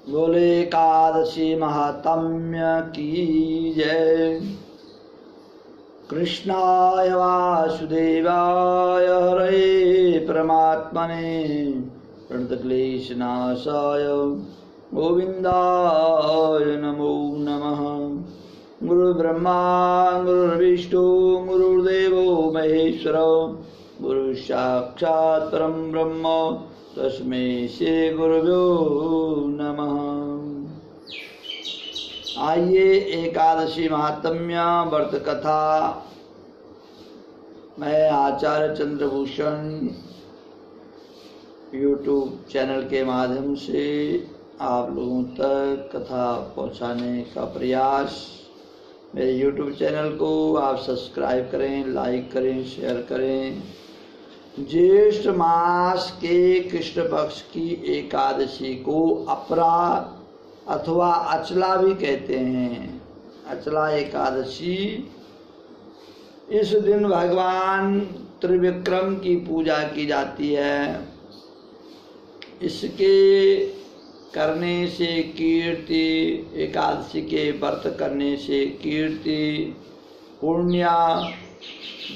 बोले एकादशी महात्म्य की जय। कृष्णाय वासुदेवाय हरे परमात्मने प्रणतक्लेशनाशाय गोविन्दाय नमो नमः। गुरुर्ब्रह्मा गुरुर्विष्णु गुरुर्देवो महेश्वर गुरु साक्षात् परं ब्रह्म तस्मै श्री गुरुभ्यो नमः। आइए एकादशी महात्म्य व्रत कथा मैं आचार्य चंद्रभूषण यूट्यूब चैनल के माध्यम से आप लोगों तक कथा पहुंचाने का प्रयास। मेरे यूट्यूब चैनल को आप सब्सक्राइब करें, लाइक करें, शेयर करें। ज्येष्ठ मास के कृष्ण पक्ष की एकादशी को अपरा अथवा अचला भी कहते हैं। अचला एकादशी, इस दिन भगवान त्रिविक्रम की पूजा की जाती है। इसके करने से कीर्ति, एकादशी के व्रत करने से कीर्ति, पुण्य,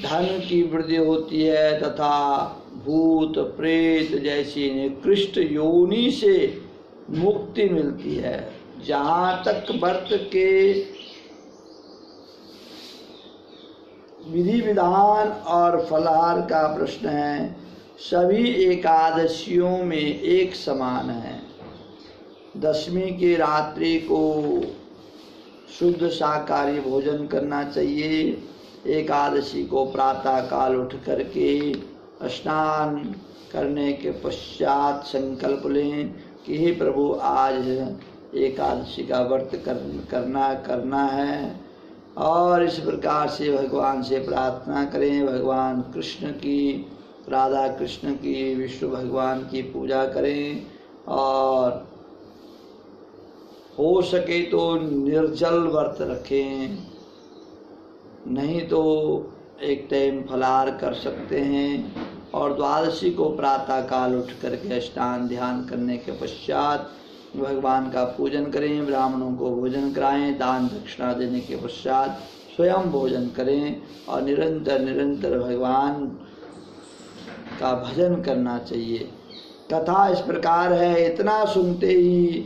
धन की वृद्धि होती है तथा भूत प्रेत जैसी निकृष्ट योनि से मुक्ति मिलती है। जहाँ तक व्रत के विधि विधान और फलाहार का प्रश्न है, सभी एकादशियों में एक समान है। दशमी की रात्रि को शुद्ध शाकाहारी भोजन करना चाहिए। एकादशी को प्रातः काल उठ करके स्नान करने के पश्चात संकल्प लें कि हे प्रभु, आज एकादशी का व्रत करना है, और इस प्रकार से भगवान से प्रार्थना करें। भगवान कृष्ण की, राधा कृष्ण की, विष्णु भगवान की पूजा करें और हो सके तो निर्जल व्रत रखें, नहीं तो एक टाइम फलाहार कर सकते हैं। और द्वादशी को प्रातः काल उठ करके स्नान ध्यान करने के पश्चात भगवान का पूजन करें, ब्राह्मणों को भोजन कराएं, दान दक्षिणा देने के पश्चात स्वयं भोजन करें और निरंतर भगवान का भजन करना चाहिए। कथा इस प्रकार है। इतना सुनते ही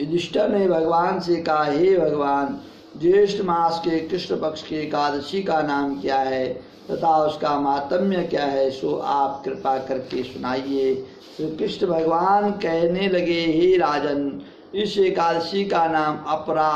युधिष्ठिर ने भगवान से कहा, हे भगवान, ज्येष्ठ मास के कृष्ण पक्ष की एकादशी का नाम क्या है तथा उसका माहात्म्य क्या है, सो आप कृपा करके सुनाइए। श्री कृष्ण भगवान कहने लगे, हे राजन, इस एकादशी का नाम अपरा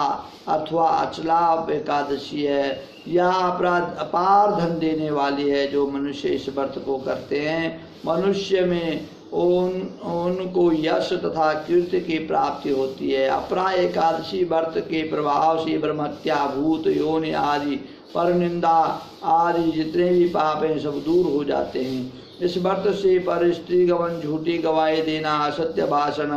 अथवा अचला एकादशी है। यह अपराध अपार धन देने वाली है। जो मनुष्य इस व्रत को करते हैं, मनुष्य में उनको यश तथा कीर्ति की प्राप्ति होती है। अपरा एकादशी व्रत के प्रभाव से ब्रह्महत्या, भूत योनि आदि, पर निंदा आदि जितने भी पाप हैं सब दूर हो जाते हैं। इस व्रत से पर स्त्री गमन, झूठी गवाही देना, असत्य भाषण,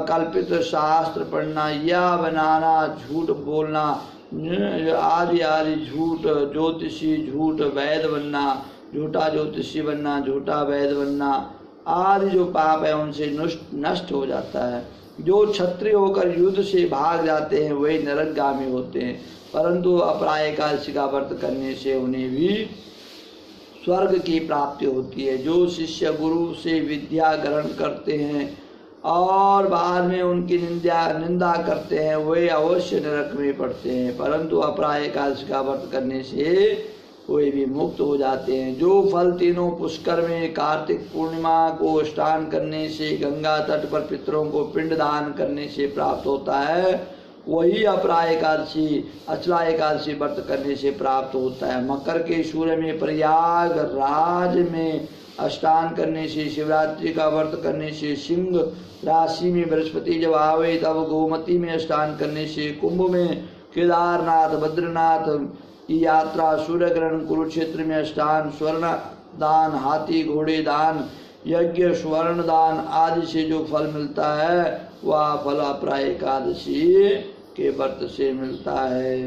कल्पित शास्त्र पढ़ना या बनाना, झूठ बोलना आदि आदि, झूठ ज्योतिषी, झूठ वैद बनना, झूठा ज्योतिषी बनना, झूठा वैद बनना आदि जो पाप है उनसे नष्ट हो जाता है। जो क्षत्रिय होकर युद्ध से भाग जाते हैं वही नरकगामी होते हैं, परंतु अपरा एकादशी का व्रत करने से उन्हें भी स्वर्ग की प्राप्ति होती है। जो शिष्य गुरु से विद्या ग्रहण करते हैं और बाद में उनकी निंदा करते हैं वे अवश्य नरक में पड़ते हैं, परंतु अपरा एकादशी का व्रत करने से कोई भी मुक्त हो जाते हैं। जो फल तीनों पुष्कर में कार्तिक पूर्णिमा को स्नान करने से, गंगा तट पर पितरों को पिंड दान करने से प्राप्त होता है, वही अपरा एकादशी अचला एकादशी व्रत करने से प्राप्त होता है। मकर के सूर्य में प्रयाग राज में स्नान करने से, शिवरात्रि का व्रत करने से, सिंह राशि में बृहस्पति जब आवे तब गोमती में स्नान करने से, कुंभ में केदारनाथ बद्रीनाथ की यात्रा, सूर्य ग्रहण, कुरुक्षेत्र में स्नान, स्वर्ण दान, हाथी घोड़े दान, यज्ञ, स्वर्ण दान आदि से जो फल मिलता है वह फल अपरा एकादशी के व्रत से मिलता है।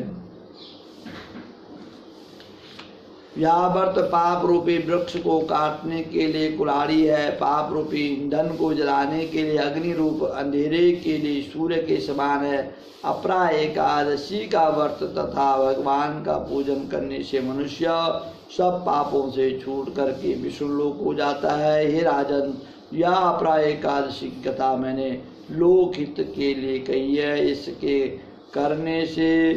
यह व्रत पाप रूपी वृक्ष को काटने के लिए कुल्हाड़ी है, पाप रूपी ईंधन को जलाने के लिए अग्नि रूप, अंधेरे के लिए सूर्य के समान है। अपरा एकादशी का व्रत तथा भगवान का पूजन करने से मनुष्य सब पापों से छूट करके विष्णु लोक हो जाता है। हे राजन, यह अपरा एकादशी की कथा मैंने लोकहित के लिए कही है। इसके करने से,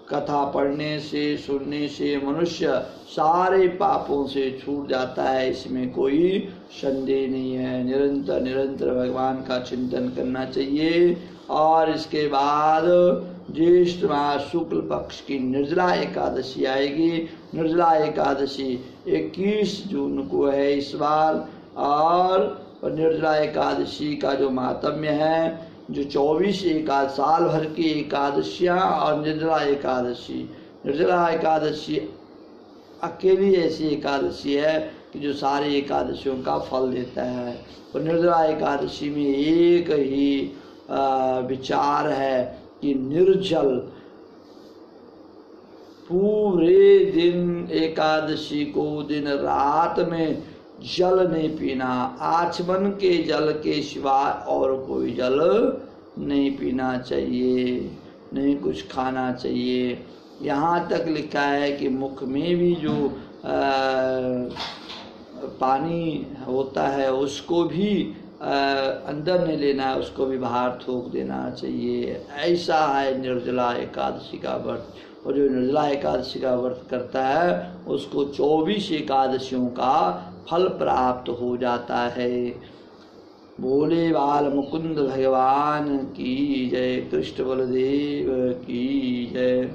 कथा पढ़ने से, सुनने से मनुष्य सारे पापों से छूट जाता है, इसमें कोई संदेह नहीं है। निरंतर निरंतर भगवान का चिंतन करना चाहिए। और इसके बाद ज्येष्ठ मास शुक्ल पक्ष की निर्जला एकादशी आएगी। निर्जला एकादशी 21 जून को है इस बार। और निर्जला एकादशी का जो महात्म्य है, जो 24 साल भर की एकादशियाँ और निर्जला एकादशी अकेली ऐसी एकादशी है कि जो सारी एकादशियों का फल देता है। और निर्जला एकादशी में एक ही विचार है कि निर्जल, पूरे दिन एकादशी को दिन रात में जल नहीं पीना, आचमन के जल के सिवाय और कोई जल नहीं पीना चाहिए, नहीं कुछ खाना चाहिए। यहाँ तक लिखा है कि मुख में भी जो पानी होता है उसको भी अंदर नहीं लेना है, उसको भी बाहर थूक देना चाहिए। ऐसा है निर्जला एकादशी का व्रत। और जो निर्जला एकादशी का व्रत करता है उसको 24 एकादशियों का फल प्राप्त हो जाता है। भोले बाल मुकुंद भगवान की जय, कृष्ण बलदेव की जय।